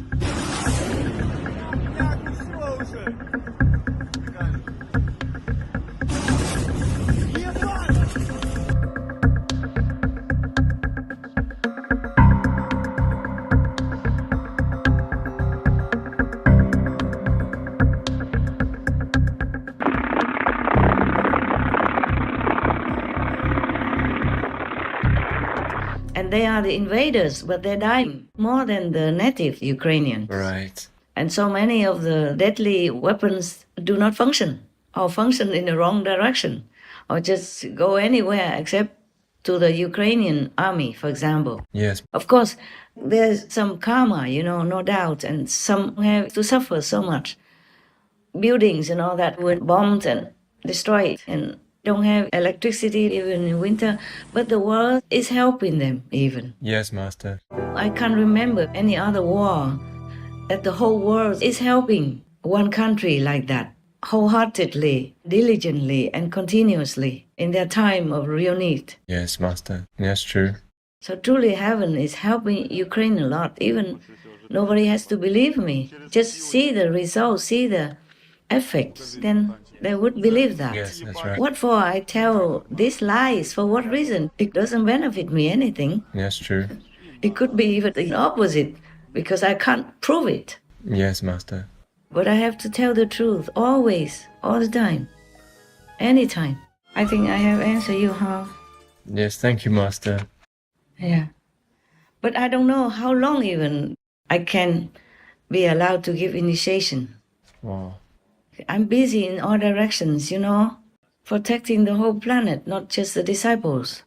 And they are the invaders, but they're dying more than the native Ukrainians. Right. And so many of the deadly weapons do not function, or function in the wrong direction, or just go anywhere except to the Ukrainian army, for example. Yes. Of course, there's some karma, no doubt, and some have to suffer so much. Buildings and all that were bombed and destroyed, and don't have electricity even in winter, but the world is helping them even. Yes, Master. I can't remember any other war that the whole world is helping one country like that, wholeheartedly, diligently, and continuously in their time of real need. Yes, Master. Yes, true. So truly heaven is helping Ukraine a lot. Even nobody has to believe me. Just see the results, see the effects, then they would believe that. Yes, that's right. What for I tell these lies? For what reason? It doesn't benefit me anything. Yes, true. It could be even the opposite, because I can't prove it. Yes, Master. But I have to tell the truth, always, all the time, anytime. I think I have answered you, huh? Yes, thank you, Master. Yeah. But I don't know how long even I can be allowed to give initiation. Wow. I'm busy in all directions, protecting the whole planet, not just the disciples,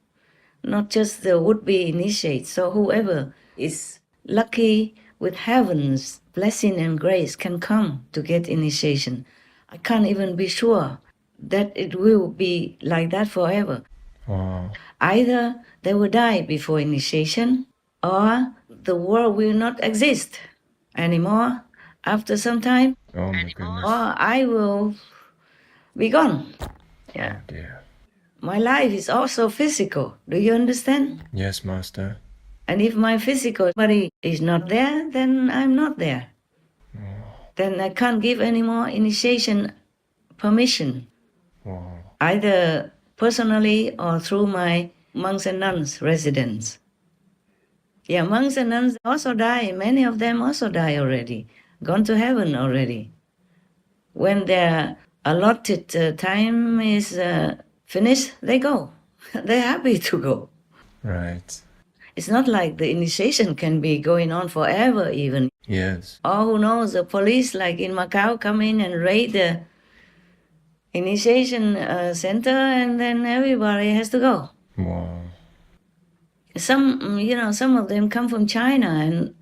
not just the would-be initiates. So whoever is lucky with heaven's blessing and grace can come to get initiation. I can't even be sure that it will be like that forever. Wow. Either they will die before initiation, or the world will not exist anymore after some time, Oh my goodness. or I will be gone. Yeah. Oh dear. My life is also physical. Do you understand? Yes, Master. And if my physical body is not there, then I'm not there. Then I can't give any more initiation permission, Wow. either personally or through my monks and nuns residence. Yeah, monks and nuns also die. Many of them also die already, gone to heaven already. When their allotted time is finished, they go. They're happy to go. Right. It's not like the initiation can be going on forever even. Yes. Or who knows, the police like in Macau come in and raid the initiation center, and then everybody has to go. Wow. Some of them come from China, and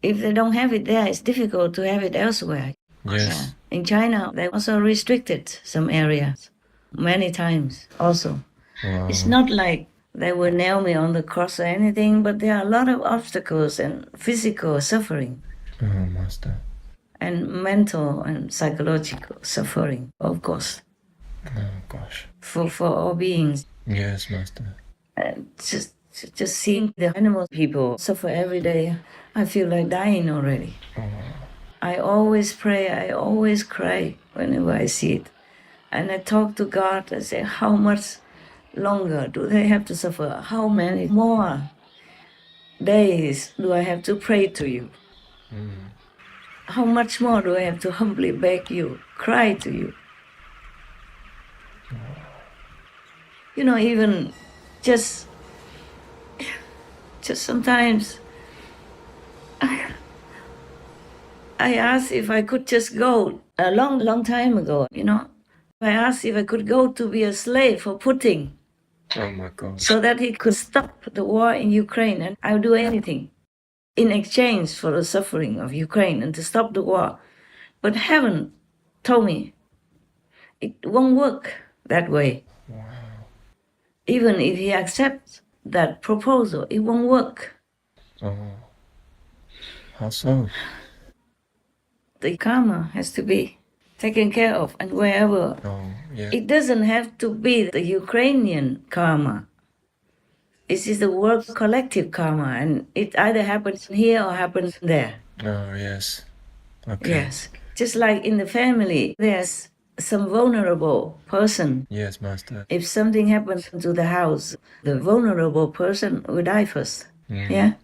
if they don't have it there, it's difficult to have it elsewhere. Yes. In China, they also restricted some areas many times also. Wow. It's not like they will nail me on the cross or anything, but there are a lot of obstacles and physical suffering Oh, Master. and mental and psychological suffering, of course, Oh gosh. for all beings. Yes, Master. Just seeing the animal people suffer every day, I feel like dying already. I always pray, I always cry whenever I see it. And I talk to God, I say how much longer do they have to suffer? How many more days do I have to pray to you? How much more do I have to humbly beg you, cry to you? You know, even just sometimes I asked if I could just go a long time ago, you know. I asked if I could go to be a slave for Putin. Oh my God. So that he could stop the war in Ukraine, and I'll do anything in exchange for the suffering of Ukraine and to stop the war. But heaven told me it won't work that way. Wow. Even if he accepts that proposal, it won't work. Oh. How so? The karma has to be taken care of, and wherever. Oh, yeah. It doesn't have to be the Ukrainian karma. It is the world collective karma, and it either happens here or happens there. Oh, yes. Okay. Yes. Just like in the family, there's some vulnerable person. Yes, Master. If something happens to the house, the vulnerable person will die first. Yeah?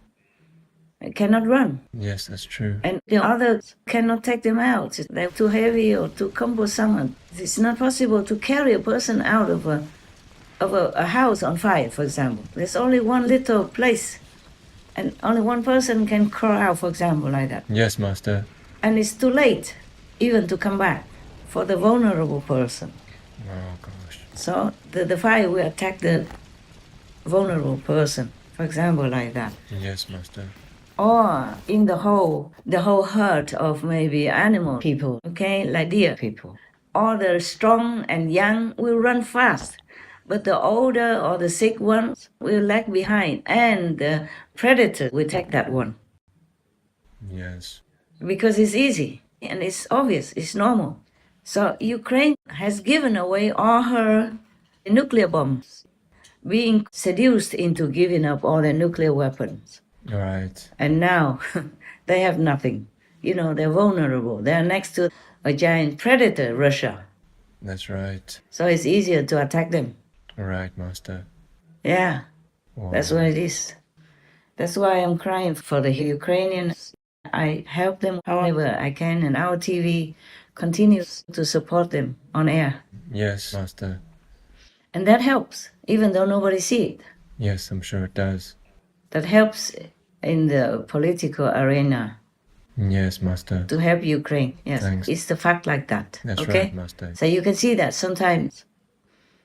It cannot run. Yes, that's true. And the others cannot take them out. They're too heavy or too cumbersome. It's not possible to carry a person out of a house on fire, for example. There's only one little place, and only one person can crawl out, for example, like that. Yes, Master. And it's too late even to come back for the vulnerable person. Oh, gosh. So the fire will attack the vulnerable person, for example, like that. Yes, Master. Or in the whole herd of maybe animal people, okay, like deer people. All the strong and young will run fast, but the older or the sick ones will lag behind, and the predator will take that one. Yes. Because it's easy and it's obvious, it's normal. So Ukraine has given away all her nuclear bombs, being seduced into giving up all their nuclear weapons. Right. And now they have nothing. You know, they're vulnerable. They're next to a giant predator, Russia. That's right. So it's easier to attack them. Right, Master. Yeah, Wow. that's what it is. That's why I'm crying for the Ukrainians. I help them however I can, and our TV continues to support them on air. Yes, Master. And that helps, even though nobody sees it. Yes, I'm sure it does. That helps in the political arena Yes, Master. to help Ukraine. Yes, Thanks. it's the fact like that. That's okay? right, Master. So you can see that sometimes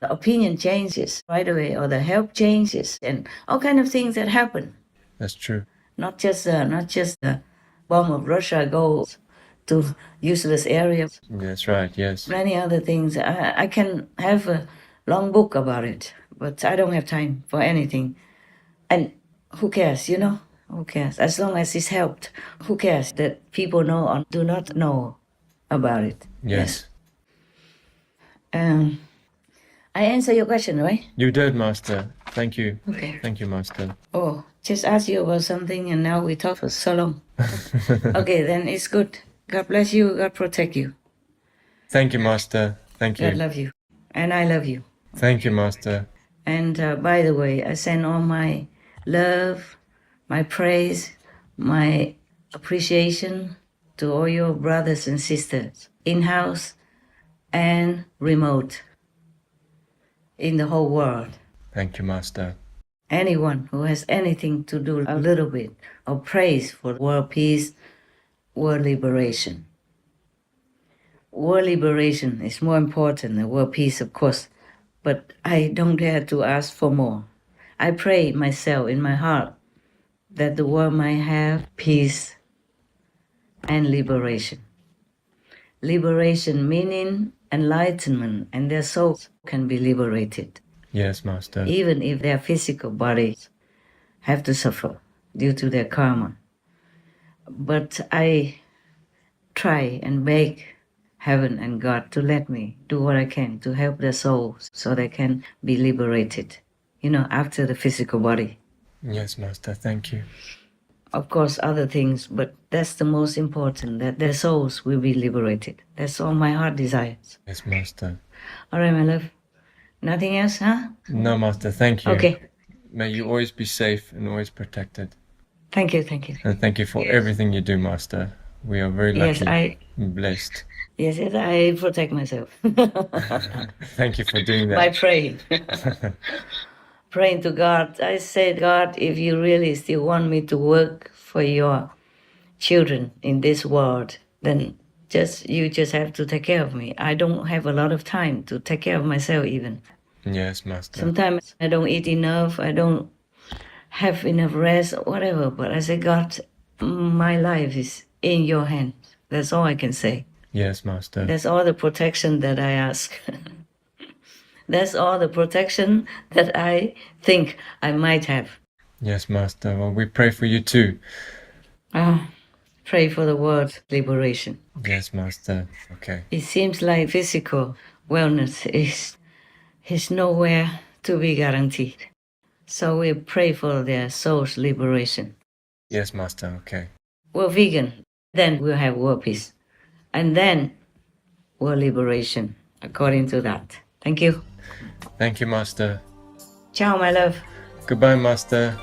the opinion changes right away, or the help changes, and all kind of things that happen. That's true. Not just the bomb of Russia goes to useless areas. That's right, yes. Many other things. I can have a long book about it, but I don't have time for anything. And who cares, you know? Who cares? As long as it's helped, who cares that people know or do not know about it? Yes. I answer your question, right? You did, Master. Thank you. Okay. Thank you, Master. Oh, just ask you about something and now we talk for so long. Okay, then it's good. God bless you. God protect you. Thank you, Master. Thank God you. love you. And I love you. Thank you, Master. And by the way, I send all my love, my praise, my appreciation to all your brothers and sisters, in-house and remote, in the whole world. Thank you, Master. Anyone who has anything to do a little bit of praise for world peace, world liberation. World liberation is more important than world peace, of course, but I don't dare to ask for more. I pray myself in my heart that the world might have peace and liberation. Liberation meaning enlightenment, and their souls can be liberated, Yes, Master. even if their physical bodies have to suffer due to their karma. But I try and beg heaven and God to let me do what I can to help their souls so they can be liberated, you know, after the physical body. Yes, Master. Thank you. Of course, other things, but that's the most important, that their souls will be liberated. That's all my heart desires. Yes, Master. All right, my love. Nothing else, huh? No, Master, thank you. Okay. May you always be safe and always protected. Thank you, thank you. And thank you for everything you do, Master. We are very lucky and blessed. Yes, I protect myself. Thank you for doing that. By praying. Praying to God. I said, God, if you really still want me to work for your children in this world, then you just have to take care of me. I don't have a lot of time to take care of myself even. Yes, Master. Sometimes I don't eat enough, I don't have enough rest, whatever. But I say, God, my life is in your hands. That's all I can say. Yes, Master. That's all the protection that I ask. That's all the protection that I think I might have. Yes, Master. Well, we pray for you too. Pray for the world's liberation. Yes, Master. Okay. It seems like physical wellness is nowhere to be guaranteed. So we pray for their soul's liberation. Yes, Master. Okay. We're vegan, then we'll have world peace. And then world liberation, according to that. Thank you. Thank you, Master. Ciao, my love. Goodbye, Master.